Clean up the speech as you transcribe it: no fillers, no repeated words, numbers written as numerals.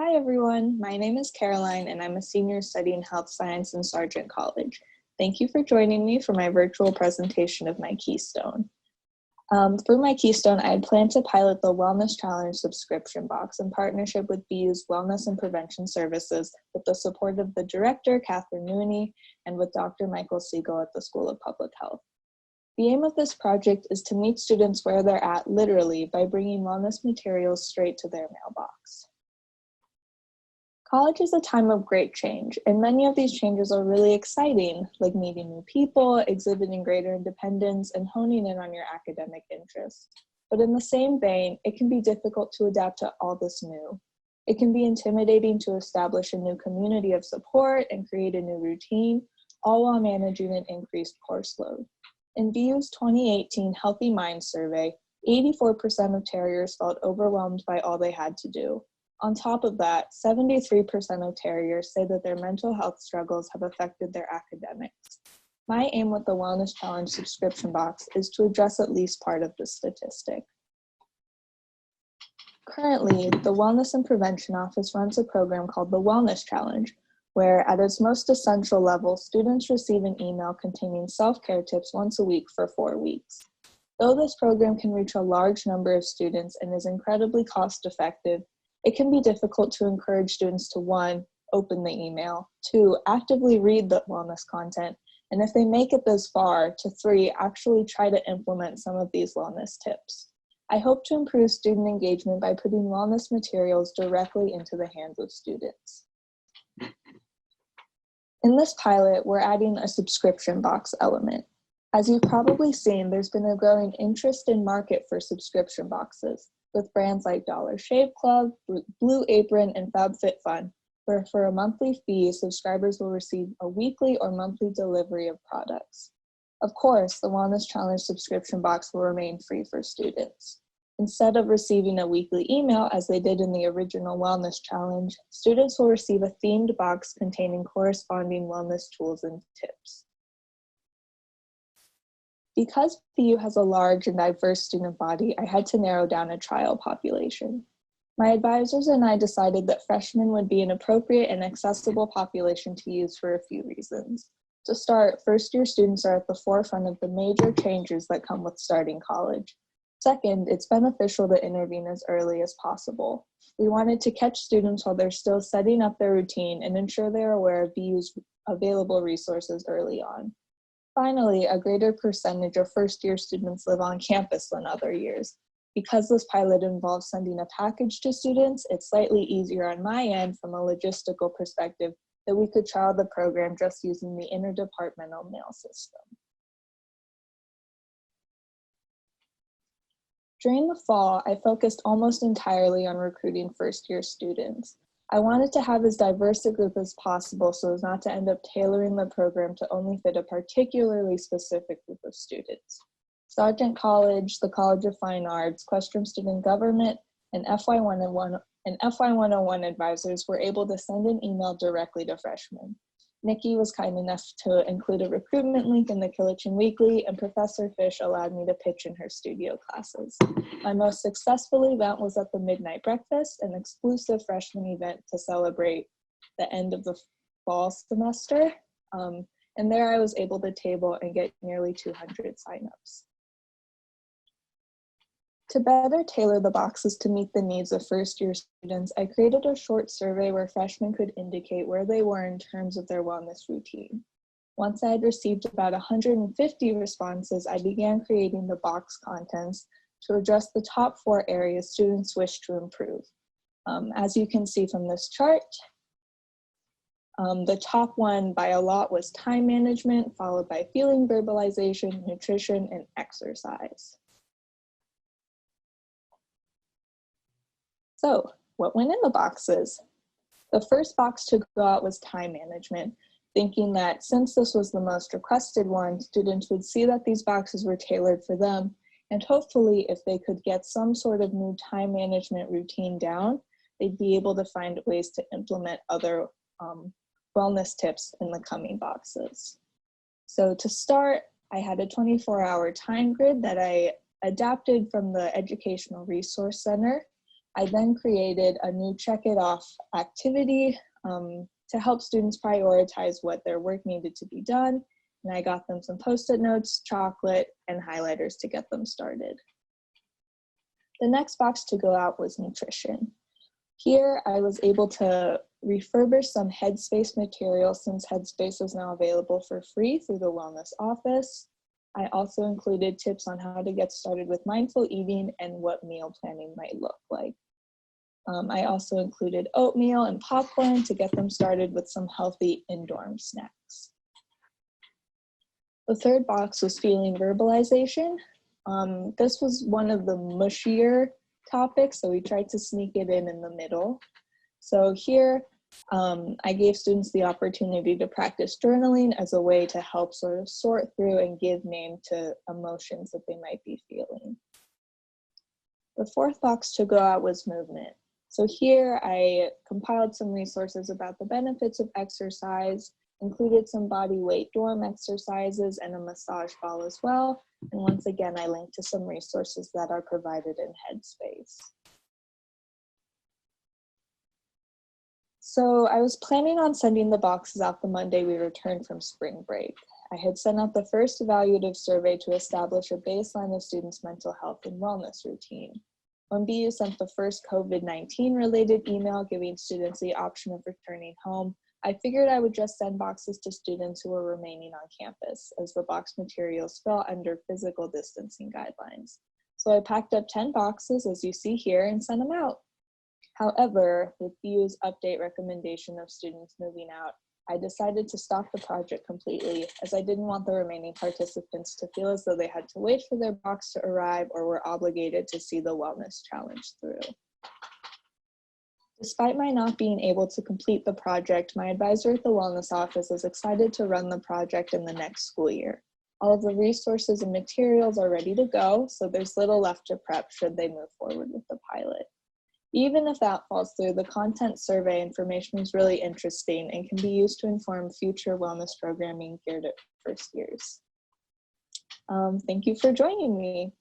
Hi everyone, my name is Caroline and I'm a senior studying health science in Sargent College. Thank you for joining me for my virtual presentation of my Keystone. For my Keystone, I had planned to pilot the Wellness Challenge subscription box in partnership with BU's Wellness and Prevention Services with the support of the director, Catherine Mooney, and with Dr. Michael Siegel at the School of Public Health. The aim of this project is to meet students where they're at literally by bringing wellness materials straight to their mailbox. College is a time of great change, and many of these changes are really exciting, like meeting new people, exhibiting greater independence, and honing in on your academic interests. But in the same vein, it can be difficult to adapt to all this new. It can be intimidating to establish a new community of support and create a new routine, all while managing an increased course load. In BU's 2018 Healthy Minds survey, 84% of Terriers felt overwhelmed by all they had to do. On top of that, 73% of Terriers say that their mental health struggles have affected their academics. My aim with the Wellness Challenge subscription box is to address at least part of this statistic. Currently, the Wellness and Prevention Office runs a program called the Wellness Challenge, where at its most essential level, students receive an email containing self-care tips once a week for 4 weeks. Though this program can reach a large number of students and is incredibly cost-effective, it can be difficult to encourage students to 1, open the email, 2, actively read the wellness content, and if they make it this far, to 3, actually try to implement some of these wellness tips. I hope to improve student engagement by putting wellness materials directly into the hands of students. In this pilot, we're adding a subscription box element. As you've probably seen, there's been a growing interest in market for subscription boxes, with brands like Dollar Shave Club, Blue Apron, and FabFitFun, where for a monthly fee, subscribers will receive a weekly or monthly delivery of products. Of course, the Wellness Challenge subscription box will remain free for students. Instead of receiving a weekly email, as they did in the original Wellness Challenge, students will receive a themed box containing corresponding wellness tools and tips. Because BU has a large and diverse student body, I had to narrow down a trial population. My advisors and I decided that freshmen would be an appropriate and accessible population to use for a few reasons. To start, first-year students are at the forefront of the major changes that come with starting college. Second, it's beneficial to intervene as early as possible. We wanted to catch students while they're still setting up their routine and ensure they are aware of BU's available resources early on. Finally, a greater percentage of first-year students live on campus than other years. Because this pilot involves sending a package to students, it's slightly easier on my end from a logistical perspective that we could trial the program just using the interdepartmental mail system. During the fall, I focused almost entirely on recruiting first-year students. I wanted to have as diverse a group as possible so as not to end up tailoring the program to only fit a particularly specific group of students. Sargent College, the College of Fine Arts, Questrom Student Government, and FY101 advisors were able to send an email directly to freshmen. Nikki was kind enough to include a recruitment link in the Kilachand Weekly, and Professor Fish allowed me to pitch in her studio classes. My most successful event was at the Midnight Breakfast, an exclusive freshman event to celebrate the end of the fall semester. And there I was able to table and get nearly 200 signups. To better tailor the boxes to meet the needs of first-year students, I created a short survey where freshmen could indicate where they were in terms of their wellness routine. Once I had received about 150 responses, I began creating the box contents to address the top 4 areas students wished to improve. As you can see from this chart, the top one by a lot was time management, followed by feeling verbalization, nutrition, and exercise. So, what went in the boxes? The first box to go out was time management, thinking that since this was the most requested one, students would see that these boxes were tailored for them, and hopefully if they could get some sort of new time management routine down, they'd be able to find ways to implement other wellness tips in the coming boxes. So to start, I had a 24-hour time grid that I adapted from the Educational Resource Center. I then created a new check it off activity to help students prioritize what their work needed to be done. And I got them some Post-it notes, chocolate, and highlighters to get them started. The next box to go out was nutrition. Here, I was able to refurbish some Headspace material since Headspace is now available for free through the Wellness Office. I also included tips on how to get started with mindful eating and what meal planning might look like. I also included oatmeal and popcorn to get them started with some healthy indoor snacks. The third box was feeling verbalization. This was one of the mushier topics, so we tried to sneak it in the middle. So here, I gave students the opportunity to practice journaling as a way to help sort of sort through and give name to emotions that they might be feeling. The fourth box to go out was movement. So here I compiled some resources about the benefits of exercise, included some body weight dorm exercises and a massage ball as well. And once again, I linked to some resources that are provided in Headspace. So I was planning on sending the boxes out the Monday we returned from spring break. I had sent out the first evaluative survey to establish a baseline of students' mental health and wellness routine. When BU sent the first COVID-19 related email giving students the option of returning home, I figured I would just send boxes to students who were remaining on campus, as the box materials fell under physical distancing guidelines. So I packed up 10 boxes, as you see here, and sent them out. However, with BU's update recommendation of students moving out, I decided to stop the project completely, as I didn't want the remaining participants to feel as though they had to wait for their box to arrive or were obligated to see the wellness challenge through. Despite my not being able to complete the project, my advisor at the Wellness Office is excited to run the project in the next school year. All of the resources and materials are ready to go, so there's little left to prep should they move forward with the pilot. Even if that falls through, the content survey information is really interesting and can be used to inform future wellness programming geared at first years. Thank you for joining me.